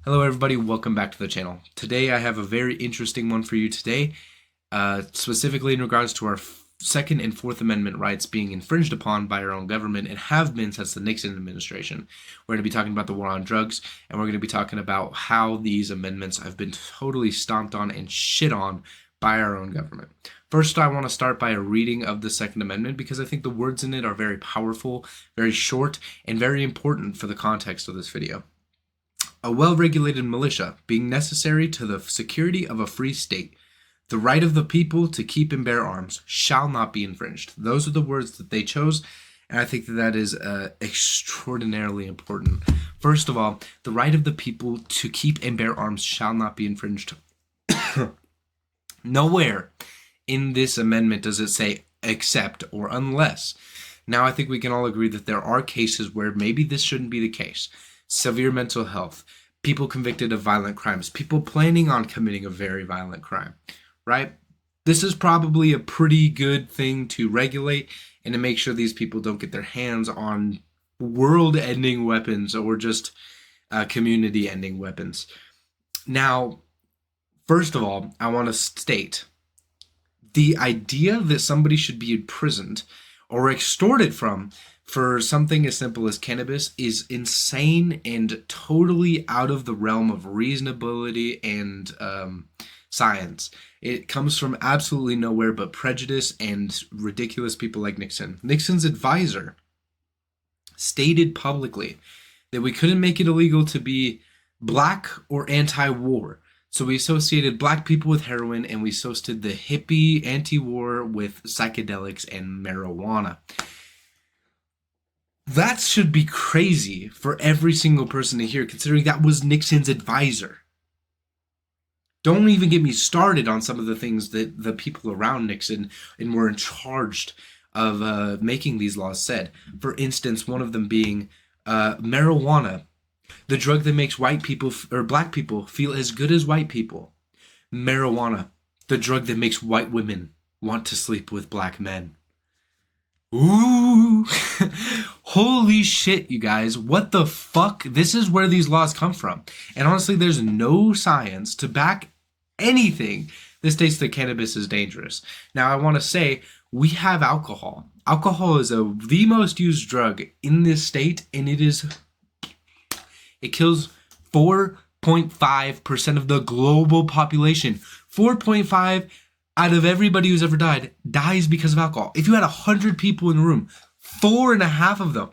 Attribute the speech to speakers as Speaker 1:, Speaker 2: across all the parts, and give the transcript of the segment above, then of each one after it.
Speaker 1: Hello everybody, welcome back to the channel. Today I have a very interesting one for you today, specifically in regards to our Second and Fourth Amendment rights being infringed upon by our own government and have been since the Nixon administration. We're going to be talking about the war on drugs, and we're going to be talking about how these amendments have been totally stomped on and shit on by our own government. First, I want to start by a reading of the Second Amendment because I think the words in it are very powerful, very short, and very important for the context of this video. A well-regulated militia being necessary to the security of a free state, the right of the people to keep and bear arms shall not be infringed. Those are the words that they chose, and I think that is extraordinarily important. First of all, the right of the people to keep and bear arms shall not be infringed. Nowhere in this amendment does it say except or unless. Now, I think we can all agree that there are cases where maybe this shouldn't be the case. Severe mental health, people convicted of violent crimes, people planning on committing a very violent crime, right? This is probably a pretty good thing to regulate and to make sure these people don't get their hands on world-ending weapons or just community-ending weapons. Now, first of all, I want to state the idea that somebody should be imprisoned or extorted for something as simple as cannabis is insane and totally out of the realm of reasonability and science. It comes from absolutely nowhere but prejudice and ridiculous people like Nixon. Nixon's advisor stated publicly that we couldn't make it illegal to be black or anti-war. So we associated black people with heroin, and we associated the hippie anti-war with psychedelics and marijuana. That should be crazy for every single person to hear, considering that was Nixon's advisor. Don't even get me started on some of the things that the people around Nixon and were in charge of making these laws said. For instance, one of them being marijuana, the drug that makes white people or black people feel as good as white people. Marijuana, the drug that makes white women want to sleep with black men. Ooh, holy shit, you guys. What the fuck? This is where these laws come from. And honestly, there's no science to back anything that states that cannabis is dangerous. Now, I want to say we have alcohol. Alcohol is the most used drug in this state, and it kills 4.5% of the global population. 4.5 out of everybody who's ever died dies because of alcohol. If you had 100 people in the room, 4.5 of them,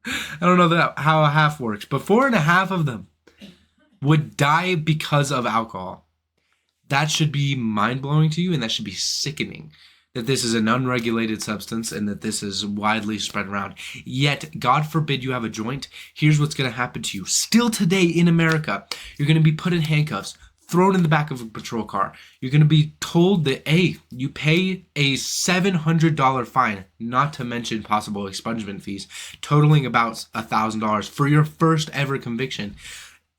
Speaker 1: I don't know how a half works, but 4.5 of them would die because of alcohol. That should be mind-blowing to you, and that should be sickening. That this is an unregulated substance and that this is widely spread around. Yet, God forbid you have a joint, here's what's going to happen to you. Still today in America, you're going to be put in handcuffs, thrown in the back of a patrol car. You're going to be told that, hey, you pay a $700 fine, not to mention possible expungement fees, totaling about $1,000 for your first ever conviction.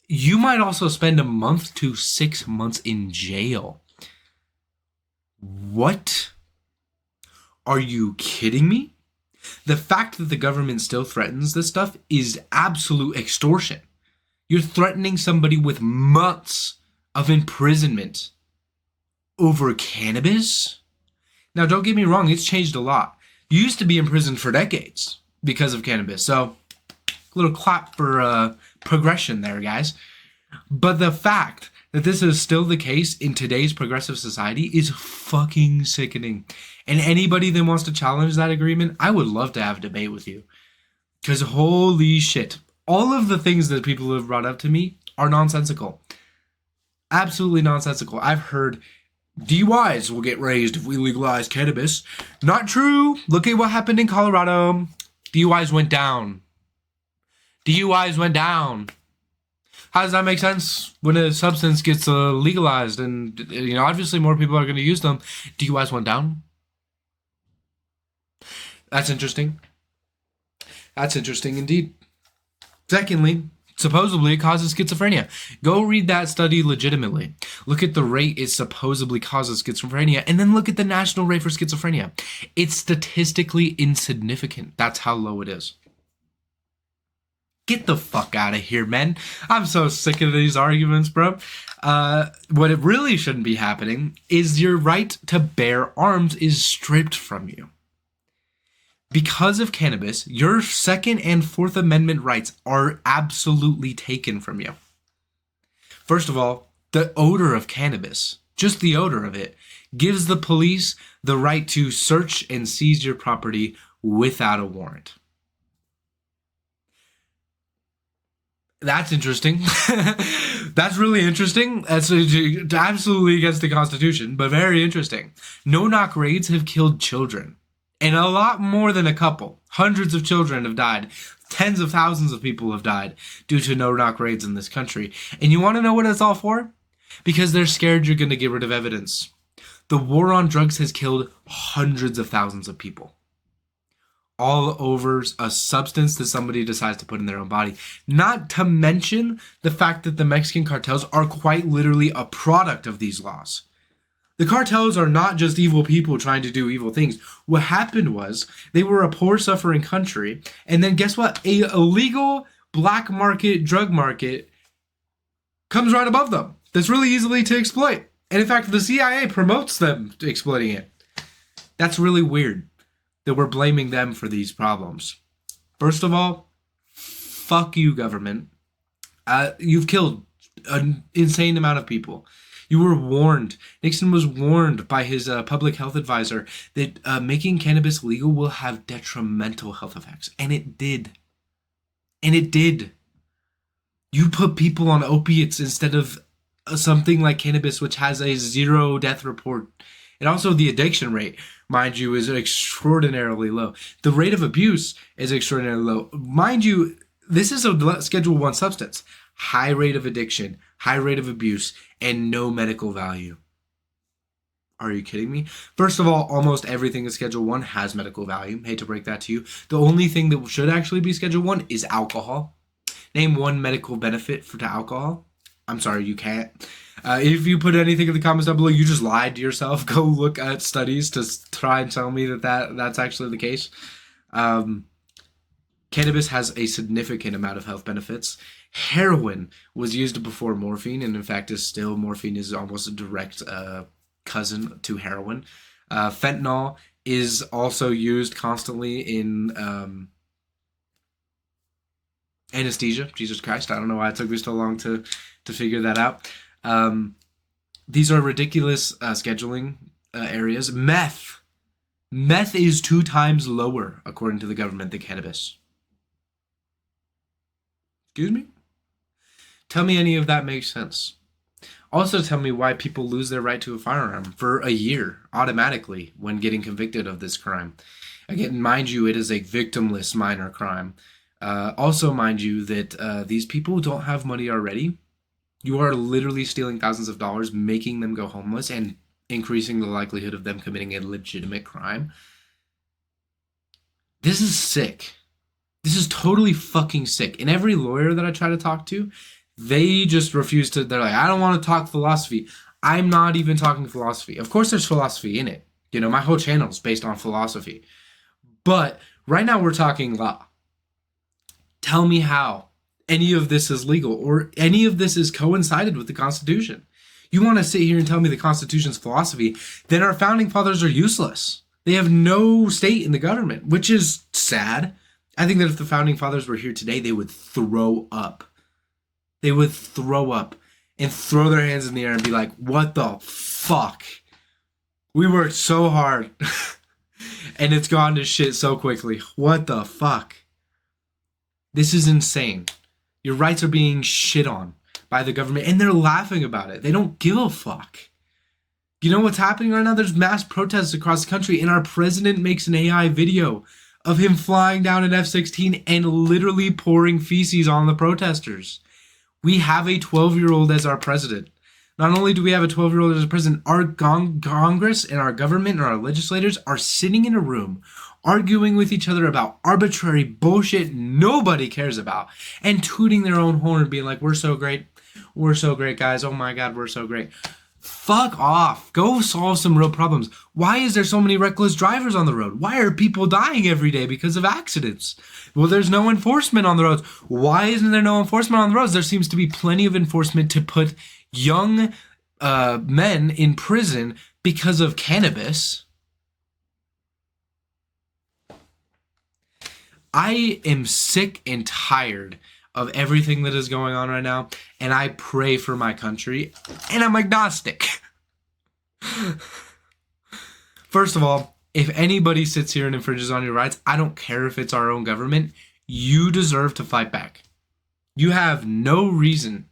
Speaker 1: You might also spend a month to 6 months in jail. What? Are you kidding me? The fact that the government still threatens this stuff is absolute extortion. You're threatening somebody with months of imprisonment over cannabis? Now, don't get me wrong, it's changed a lot. You used to be imprisoned for decades because of cannabis, so a little clap for progression there, guys. But the fact that this is still the case in today's progressive society is fucking sickening. And anybody that wants to challenge that agreement, I would love to have a debate with you. Because holy shit, all of the things that people have brought up to me are nonsensical. Absolutely nonsensical. I've heard DUIs will get raised if we legalize cannabis. Not true. Look at what happened in Colorado. DUIs went down. DUIs went down. How does that make sense? When a substance gets legalized and, obviously more people are going to use them, DUIs went down? That's interesting. That's interesting indeed. Secondly, supposedly it causes schizophrenia. Go read that study legitimately. Look at the rate it supposedly causes schizophrenia, and then look at the national rate for schizophrenia. It's statistically insignificant. That's how low it is. Get the fuck out of here, man. I'm so sick of these arguments, bro. What it really shouldn't be happening is your right to bear arms is stripped from you. Because of cannabis, your Second and Fourth Amendment rights are absolutely taken from you. First of all, the odor of cannabis, just the odor of it, gives the police the right to search and seize your property without a warrant. That's interesting. That's really interesting. That's absolutely against the Constitution, but very interesting. No-knock raids have killed children. And a lot more than a couple. Hundreds of children have died. Tens of thousands of people have died due to no-knock raids in this country. And you want to know what it's all for? Because they're scared you're going to get rid of evidence. The war on drugs has killed hundreds of thousands of people. All over a substance that somebody decides to put in their own body. Not to mention the fact that the Mexican cartels are quite literally a product of these laws. The cartels are not just evil people trying to do evil things. What happened was they were a poor, suffering country, and then guess what? A illegal black market, drug market comes right above them. That's really easily to exploit. And in fact, the CIA promotes them exploiting it. That's really weird that we're blaming them for these problems. First of all, fuck you, government. You've killed an insane amount of people. You were warned. Nixon was warned by his public health advisor that making cannabis legal will have detrimental health effects. And it did. And it did. You put people on opiates instead of something like cannabis, which has a 0 death report. And also the addiction rate, mind you, is extraordinarily low. The rate of abuse is extraordinarily low. Mind you, this is a Schedule 1 substance. High rate of addiction, high rate of abuse, and no medical value. Are you kidding me? First of all, almost everything in Schedule 1 has medical value. Hate to break that to you. The only thing that should actually be Schedule 1 is alcohol. Name one medical benefit to alcohol. I'm sorry, you can't. If you put anything in the comments down below, you just lied to yourself. Go look at studies to try and tell me that's actually the case. Cannabis has a significant amount of health benefits. Heroin was used before morphine, and in fact is still, morphine is almost a direct cousin to heroin. Fentanyl is also used constantly in anesthesia. Jesus Christ, I don't know why it took me so long to figure that out. These are ridiculous scheduling areas. Meth is 2 times lower, according to the government, than cannabis. Excuse me? Tell me any of that makes sense. Also tell me why people lose their right to a firearm for a year automatically when getting convicted of this crime. Again, mind you, it is a victimless minor crime. Also, mind you, that these people don't have money already. You are literally stealing thousands of dollars, making them go homeless, and increasing the likelihood of them committing a legitimate crime. This is sick. This is totally fucking sick. And every lawyer that I try to talk to, they just refuse to. They're like, I don't want to talk philosophy. I'm not even talking philosophy. Of course there's philosophy in it. You know, my whole channel is based on philosophy. But right now we're talking law. Tell me how any of this is legal or any of this is coincided with the Constitution. You want to sit here and tell me the Constitution's philosophy, then our founding fathers are useless. They have no stake in the government, which is sad. I think that if the founding fathers were here today, they would throw up. They would throw up and throw their hands in the air and be like, what the fuck? We worked so hard and it's gone to shit so quickly. What the fuck? This is insane. Your rights are being shit on by the government and they're laughing about it. They don't give a fuck. You know what's happening right now? There's mass protests across the country and our president makes an AI video of him flying down an F-16 and literally pouring feces on the protesters. We have a 12-year-old as our president. Not only do we have a 12-year-old as a president, our Congress and our government and our legislators are sitting in a room arguing with each other about arbitrary bullshit nobody cares about and tooting their own horn being like, we're so great, guys, oh my god, we're so great. Fuck off. Go solve some real problems. Why is there so many reckless drivers on the road? Why are people dying every day because of accidents? Well, there's no enforcement on the roads. Why isn't there no enforcement on the roads? There seems to be plenty of enforcement to put young men in prison because of cannabis. I am sick and tired of everything that is going on right now, and I pray for my country, and I'm agnostic. First of all, if anybody sits here and infringes on your rights, I don't care if it's our own government, you deserve to fight back. You have no reason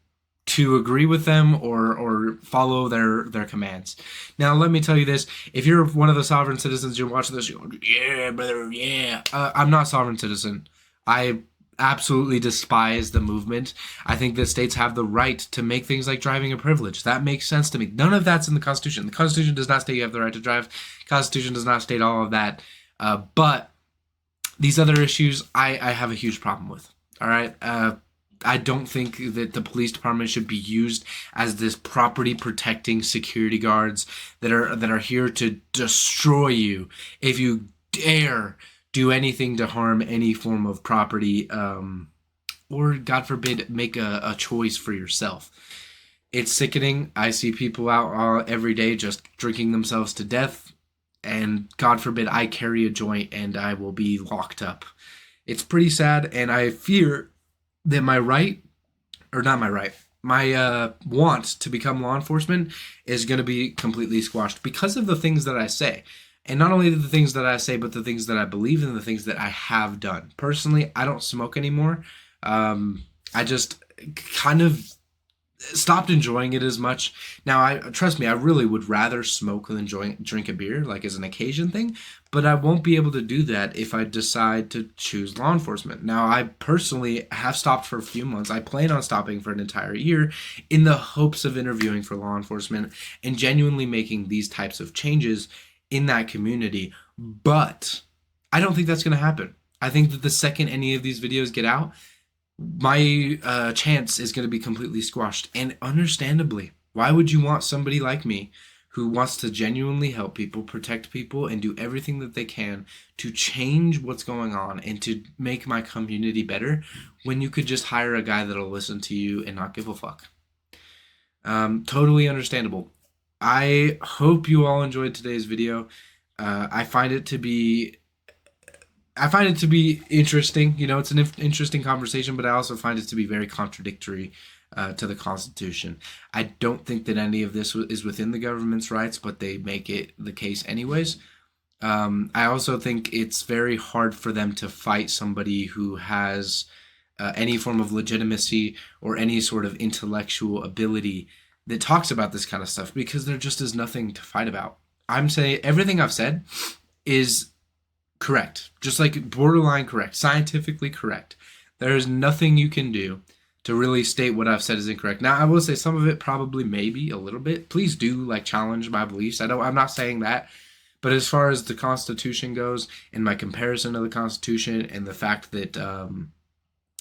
Speaker 1: to agree with them or follow their commands. Now, let me tell you this. If you're one of the sovereign citizens, you're watching this, you're going, yeah, brother, yeah. I'm not a sovereign citizen. I absolutely despise the movement. I think that states have the right to make things like driving a privilege. That makes sense to me. None of that's in the Constitution. The Constitution does not state you have the right to drive. The Constitution does not state all of that. But these other issues, I have a huge problem with. All right? I don't think that the police department should be used as this property protecting security guards that are here to destroy you if you dare do anything to harm any form of property, or God forbid, make a choice for yourself. It's sickening. I see people out every day just drinking themselves to death, and God forbid I carry a joint and I will be locked up. It's pretty sad, and I fear that my want to become law enforcement is going to be completely squashed because of the things that I say. And not only the things that I say, but the things that I believe in, the things that I have done. Personally, I don't smoke anymore. I just kind of stopped enjoying it as much. Now, trust me, I really would rather smoke than drink a beer, like as an occasion thing. But I won't be able to do that if I decide to choose law enforcement. Now, I personally have stopped for a few months. I plan on stopping for an entire year in the hopes of interviewing for law enforcement and genuinely making these types of changes in that community. But I don't think that's going to happen. I think that the second any of these videos get out, my chance is going to be completely squashed. And understandably, why would you want somebody like me who wants to genuinely help people, protect people, and do everything that they can to change what's going on and to make my community better when you could just hire a guy that'll listen to you and not give a fuck? Totally understandable. I hope you all enjoyed today's video. I find it to be interesting. You know, it's an interesting conversation, but I also find it to be very contradictory to the Constitution. I don't think that any of this is within the government's rights, but they make it the case anyways. I also think it's very hard for them to fight somebody who has any form of legitimacy or any sort of intellectual ability that talks about this kind of stuff, because there just is nothing to fight about. I'm saying everything I've said is correct, just like borderline correct, scientifically correct. There is nothing you can do to really state what I've said is incorrect. Now, I will say some of it probably, maybe a little bit. Please do challenge my beliefs. I'm not saying that, but as far as the Constitution goes, and my comparison to the Constitution, and the fact that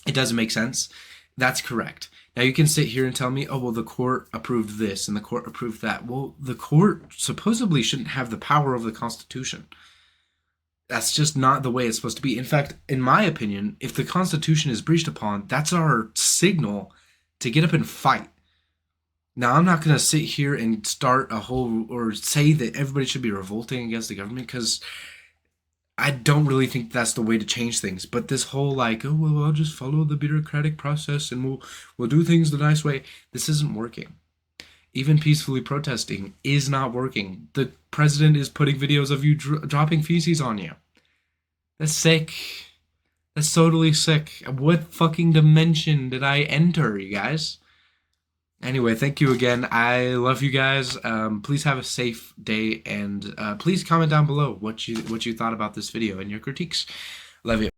Speaker 1: it doesn't make sense, that's correct. Now, you can sit here and tell me, oh, well, the court approved this and the court approved that. Well, the court supposedly shouldn't have the power of the Constitution. That's just not the way it's supposed to be. In fact, in my opinion, if the Constitution is breached upon, that's our signal to get up and fight. Now, I'm not going to sit here and start a whole, or say that everybody should be revolting against the government, because I don't really think that's the way to change things. But this whole oh, well, I'll just follow the bureaucratic process and we'll do things the nice way. This isn't working. Even peacefully protesting is not working. The president is putting videos of you dropping feces on you. That's sick. That's totally sick. What fucking dimension did I enter, you guys? Anyway, thank you again. I love you guys. Please have a safe day, and please comment down below what you thought about this video and your critiques. Love you.